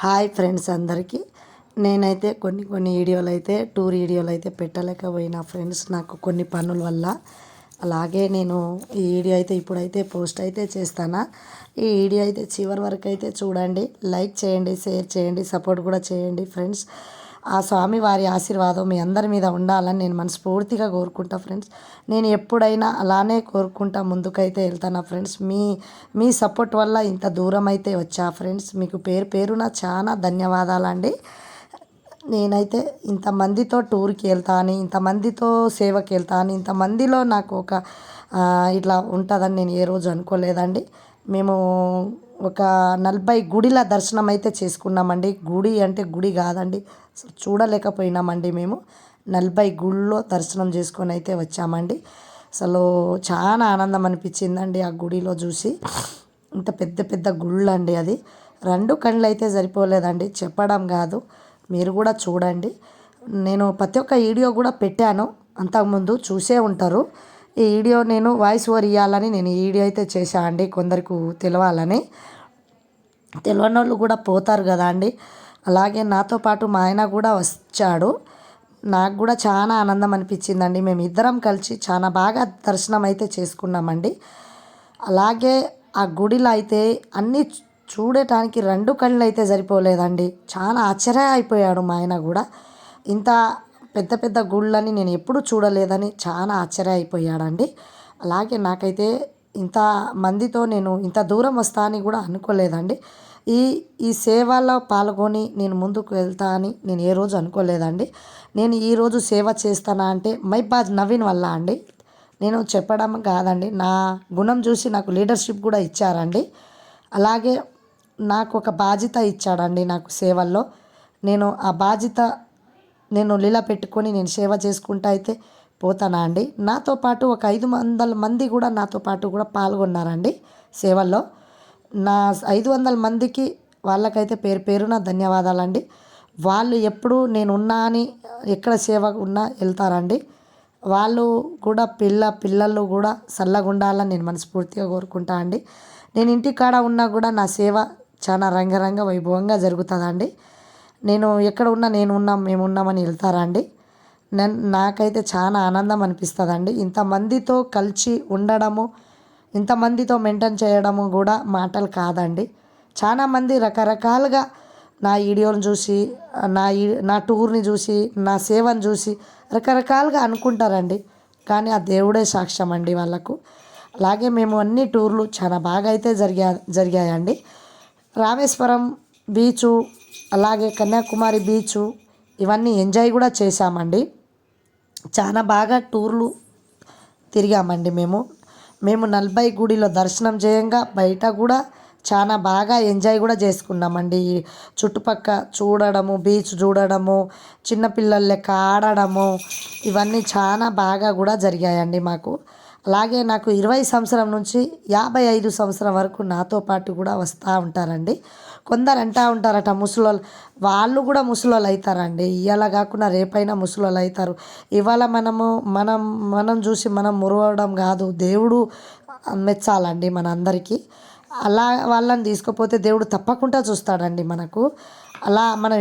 Hi friends అందరికీ. నేనైతే కొన్ని వీడియోలు అయితే టూర్ వీడియోలు అయితే పెట్టలేకపోయినా ఫ్రెండ్స్, నాకు కొన్ని పనుల వల్ల. అలాగే నేను ఈ వీడియో అయితే ఇప్పుడైతే పోస్ట్ అయితే చేస్తాను. ఈ వీడియో అయితే చివరి వరకు అయితే చూడండి, లైక్ చేయండి, షేర్ చేయండి, సపోర్ట్ కూడా చేయండి ఫ్రెండ్స్. ఆ స్వామి వారి ఆశీర్వాదం మీ అందరి మీద ఉండాలని నేను మనస్ఫూర్తిగా కోరుకుంటా ఫ్రెండ్స్. నేను ఎప్పుడైనా అలానే కోరుకుంటా ముందుకైతే వెళ్తాను ఫ్రెండ్స్. మీ సపోర్ట్ వల్ల ఇంత దూరం అయితే వచ్చా ఫ్రెండ్స్. మీకు పేరు పేరున చాలా ధన్యవాదాలండి. నేనైతే ఇంతమందితో టూర్కి వెళ్తాను, ఇంతమందితో సేవకి వెళ్తాను, ఇంతమందిలో నాకు ఒక ఇట్లా ఉంటుందని నేను ఏ రోజు అనుకోలేదండి. మేము ఒక 40 గుడిల దర్శనం అయితే చేసుకున్నామండి. గుడి అంటే గుడి కాదండి, చూడలేకపోయినామండి. మేము 40 గుళ్ళో దర్శనం చేసుకొని అయితే వచ్చామండి. అసలు చాలా ఆనందం అనిపించిందండి ఆ గుడిలో చూసి. ఇంత పెద్ద పెద్ద గుళ్ళు అండి. అది 2 కళ్ళు అయితే సరిపోలేదండి, చెప్పడం కాదు, మీరు కూడా చూడండి. నేను ప్రతి ఒక్క వీడియో కూడా పెట్టాను, అంతకుముందు చూసే ఉంటారు. ఈ వీడియో నేను వాయిస్ ఓవర్ ఇవ్వాలని నేను ఈ వీడియో అయితే చేశా అండి, కొందరికి తెలవాలని. తెలియని వాళ్ళు కూడా పోతారు కదా అండి. అలాగే నాతో పాటు మా ఆయన కూడా వచ్చాడు. నాకు కూడా చాలా ఆనందం అనిపించిందండి. మేము ఇద్దరం కలిసి చాలా బాగా దర్శనం అయితే చేసుకున్నామండి. అలాగే ఆ గుడిలో అయితే అన్నీ చూడటానికి 2 కళ్ళు అయితే సరిపోలేదండి. చాలా ఆశ్చర్య అయిపోయాడు మా ఆయన కూడా. ఇంత పెద్ద పెద్ద గుళ్ళని నేను ఎప్పుడూ చూడలేదని చాలా ఆశ్చర్య అయిపోయాడండి. అలాగే నాకైతే ఇంత మందితో నేను ఇంత దూరం వస్తా అని కూడా అనుకోలేదండి. ఈ ఈ సేవలో పాల్గొని నేను ముందుకు వెళ్తా అని నేను ఏ రోజు అనుకోలేదండి. నేను ఈరోజు సేవ చేస్తానా అంటే మైబాజ్ నవీన్ వల్ల అండి. నేను చెప్పడం కాదండి, నా గుణం చూసి నాకు లీడర్షిప్ కూడా ఇచ్చారండి. అలాగే నాకు ఒక బాధ్యత ఇచ్చాడండి నాకు సేవల్లో. నేను ఆ బాధ్యత నేను లీల పెట్టుకొని నేను సేవ చేసుకుంటా అయితే పోతానా అండి. నాతో పాటు ఒక 500 మంది కూడా నాతో పాటు కూడా పాల్గొన్నారండి సేవల్లో. నా 500 మందికి వాళ్ళకైతే పేరు పేరున ధన్యవాదాలండి. వాళ్ళు ఎప్పుడు నేనున్నా అని ఎక్కడ సేవ ఉన్నా వెళ్తారండి. వాళ్ళు కూడా పిల్లలు కూడా చల్లగుండాలని నేను మనస్ఫూర్తిగా కోరుకుంటా అండి. నేను ఇంటికాడ ఉన్నా కూడా నా సేవ చాలా రంగరంగ వైభవంగా జరుగుతుందండి. నేను ఎక్కడ ఉన్నా మేమున్నామని వెళ్తారండి. నాకైతే చాలా ఆనందం అనిపిస్తుందండి. ఇంతమందితో కలిసి ఉండడము, ఇంతమందితో మెయింటైన్ చేయడము కూడా మాటలు కాదండి. చాలామంది రకరకాలుగా నా వీడియోని చూసి, నా టూర్ని చూసి, నా సేవను చూసి రకరకాలుగా అనుకుంటారండి. కానీ ఆ దేవుడే సాక్ష్యం అండి వాళ్ళకు. అలాగే మేము అన్ని టూర్లు చాలా బాగా అయితే జరిగాయండి. రామేశ్వరం బీచు, అలాగే కన్యాకుమారి బీచు, ఇవన్నీ ఎంజాయ్ కూడా చేశామండి. చాలా బాగా టూర్లు తిరిగామండి మేము 40 గుడిలో దర్శనం చేయంగా బయట కూడా చాలా బాగా ఎంజాయ్ కూడా చేసుకున్నామండి. చుట్టుపక్క చూడడము, బీచ్ చూడడము, చిన్నపిల్లల లెక్క ఆడడము, ఇవన్నీ చాలా బాగా కూడా జరిగాయండి మాకు. అలాగే నాకు 20 సంవత్సరం నుంచి 55 సంవత్సరం వరకు నాతో పాటు కూడా వస్తూ ఉంటారండి. కొందరు అంటూ ఉంటారట ముసలోళ్ళు, వాళ్ళు కూడా ముసలోళ్ళు అవుతారండి. ఇవాళ కాకుండా రేపైనా ముసలోళ్ళు అవుతారు. ఇవాళ మనం చూసి మనం మురవడం కాదు, దేవుడు మెచ్చాలండి మనందరికీ. అలా వాళ్ళని తీసుకుపోతే దేవుడు తప్పకుండా చూస్తాడండి మనకు. అలా మనం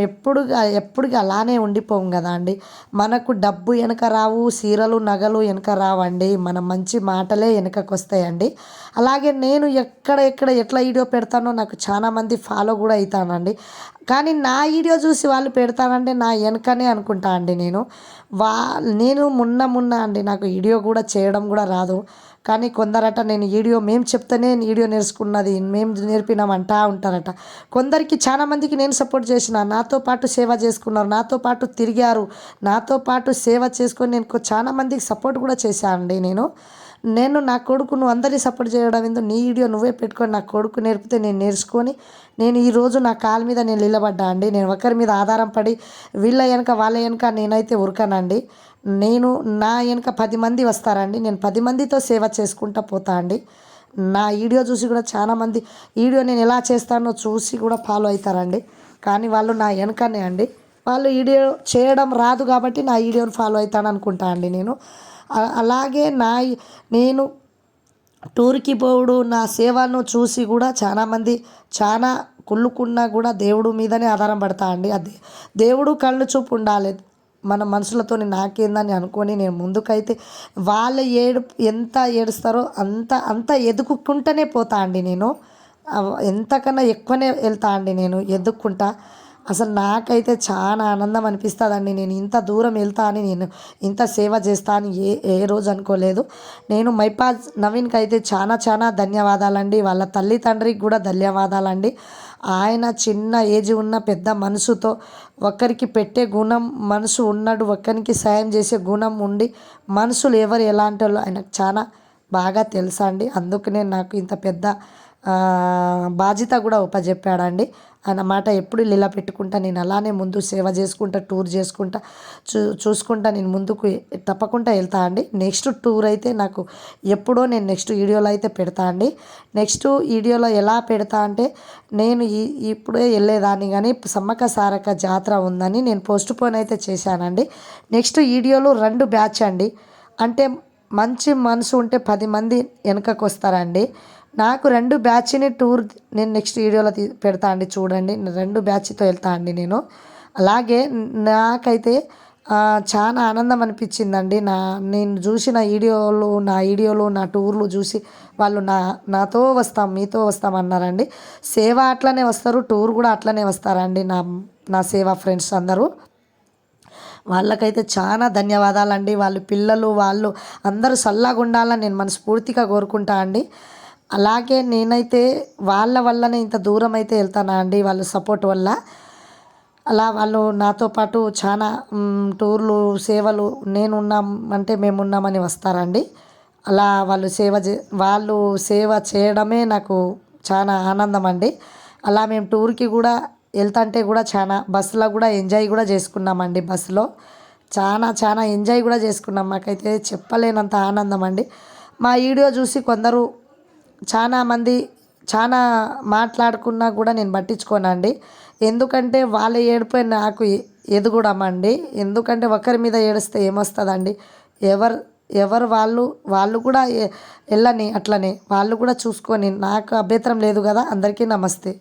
ఎప్పుడుగా అలానే ఉండిపోం కదా అండి. మనకు డబ్బు వెనక రావు, చీరలు నగలు వెనక రావండి, మన మంచి మాటలే వెనకకు వస్తాయండి. అలాగే నేను ఎట్లా వీడియో పెడతానో నాకు చాలామంది ఫాలో కూడా అవుతానండి. కానీ నా వీడియో చూసి వాళ్ళు పెడతానంటే నా వెనకనే అనుకుంటా అండి. నేను మొన్న అండి నాకు వీడియో కూడా చేయడం కూడా రాదు. కానీ కొందరట నేను వీడియో మేము చెప్తేనే వీడియో నేర్చుకున్నది, మేము నేర్పినామంటా ఉంటారట. కొందరికి చాలామందికి నేను సపోర్ట్ చేసిన, నాతో పాటు సేవ చేసుకున్నారు, నాతో పాటు తిరిగారు, నాతో పాటు సేవ చేసుకొని నేను చాలామందికి సపోర్ట్ కూడా చేశాను అండి. నేను నా కొడుకు, నువ్వు అందరినీ సపోర్ట్ చేయడం ఎందుకు, నీ వీడియో నువ్వే పెట్టుకొని నా కొడుకు నేర్పితే నేను నేర్చుకొని నేను ఈరోజు నా కాళ్ళ మీద నేను నిలబడ్డా అండి. నేను ఒకరి మీద ఆధారం పడి వాళ్ళ వెనక నేనైతే ఉరకనండి. నా వెనక 10 మంది వస్తారండి. నేను 10 మందితో సేవ చేసుకుంటూ పోతా అండి. నా వీడియో చూసి కూడా చాలామంది వీడియో నేను ఎలా చేస్తానో చూసి కూడా ఫాలో అవుతారండి. కానీ వాళ్ళు నా వెనకనే అండి. వాళ్ళు వీడియో చేయడం రాదు కాబట్టి నా వీడియోని ఫాలో అవుతాను అనుకుంటా అండి. అలాగే నేను టూర్కి పోవుడు, నా సేవను చూసి కూడా చాలామంది చాలా కుళ్ళుకున్నా కూడా దేవుడు మీదనే ఆధారం పడతా అండి. అది దేవుడు కళ్ళు చూపు ఉండాలి మన మనసులతోని నాకేందని అనుకొని నేను ముందుకైతే వాళ్ళ ఎంత ఏడుస్తారో అంత అంత ఎదుగుకుంటూనే పోతా అండి నేను. ఎంతకన్నా ఎక్కువనే వెళ్తా అండి నేను ఎదుక్కుంటా. అసలు నాకైతే చాలా ఆనందం అనిపిస్తుందండి. నేను ఇంత దూరం వెళ్తా అని, నేను ఇంత సేవ చేస్తా అని ఏ ఏ రోజు అనుకోలేదు. నేను మైపాజ్ నవీన్కి అయితే చాలా చాలా ధన్యవాదాలండి. వాళ్ళ తల్లి తండ్రికి కూడా ధన్యవాదాలండి. ఆయన చిన్న ఏజ్ ఉన్న పెద్ద మనసుతో ఒకరికి పెట్టే గుణం మనసు ఉన్నాడు, ఒకరికి సాయం చేసే గుణం ఉండి మనుషులు ఎవరు ఎలాంటి వాళ్ళు ఆయనకు చాలా బాగా తెలుసా అండి. అందుకనే నాకు ఇంత పెద్ద బాధ్యత కూడా ఉపజెప్పాడండి. ఆయన మాట ఎప్పుడు నిలబెట్టుకుంటా, నేను అలానే ముందు సేవ చేసుకుంటా, టూర్ చేసుకుంటా, చూసుకుంటా నేను ముందుకు తప్పకుండా వెళ్తా అండి. నెక్స్ట్ టూర్ అయితే నాకు ఎప్పుడో నేను నెక్స్ట్ వీడియోలో అయితే పెడతా అండి. నెక్స్ట్ వీడియోలో ఎలా పెడతా అంటే, నేను ఇప్పుడే వెళ్ళేదాన్ని కానీ సమ్మక్క సారక్క జాతర ఉందని నేను పోస్ట్ పోన్ అయితే చేశానండి. నెక్స్ట్ వీడియోలో 2 బ్యాచ్ అండి. అంటే మంచి మనసు ఉంటే 10 మంది వెనకకు వస్తారండి. నాకు 2 బ్యాచ్‌ని టూర్ నేను నెక్స్ట్ వీడియోలో పెడతా అండి చూడండి. 2 బ్యాచ్‌తో వెళ్తా అండి నేను. అలాగే నాకైతే చాలా ఆనందం అనిపించిందండి. నేను చూసిన వీడియోలు నా టూర్లు చూసి వాళ్ళు నాతో వస్తాం, మీతో వస్తాం అన్నారండి. సేవ అట్లనే వస్తారు, టూర్ కూడా అట్లనే వస్తారండి నా సేవ ఫ్రెండ్స్ అందరూ. వాళ్ళకైతే చాలా ధన్యవాదాలండి. వాళ్ళ పిల్లలు వాళ్ళు అందరూ చల్లగా ఉండాలని నేను మనస్ఫూర్తిగా కోరుకుంటా అండి. అలాగే నేనైతే వాళ్ళ వల్లనే ఇంత దూరం అయితే వెళ్తానా అండి, వాళ్ళ సపోర్ట్ వల్ల. అలా వాళ్ళు నాతో పాటు చాలా టూర్లు సేవలు నేనున్నాం అంటే మేమున్నామని వస్తారండి. అలా వాళ్ళు సేవ చేయడమే నాకు చాలా ఆనందం అండి. అలా మేము టూర్కి కూడా వెళ్తుంటే కూడా చాలా బస్సులో కూడా ఎంజాయ్ కూడా చేసుకున్నామండి. బస్సులో చాలా చాలా ఎంజాయ్ కూడా చేసుకున్నాం. మాకైతే చెప్పలేనంత ఆనందం అండి. మా వీడియో చూసి కొందరు చాలామంది చాలా మాట్లాడుకున్నా కూడా నేను పట్టించుకోనండి. ఎందుకంటే వాళ్ళ ఏడుపే నాకు ఎదుగుడమండి. ఎందుకంటే ఒకరి మీద ఏడిస్తే ఏమొస్తుందండి. ఎవరు ఎవరు వాళ్ళు కూడా వెళ్ళని అట్లనే వాళ్ళు కూడా చూసుకొని నాకు అభ్యంతరం లేదు కదా. అందరికీ నమస్తే.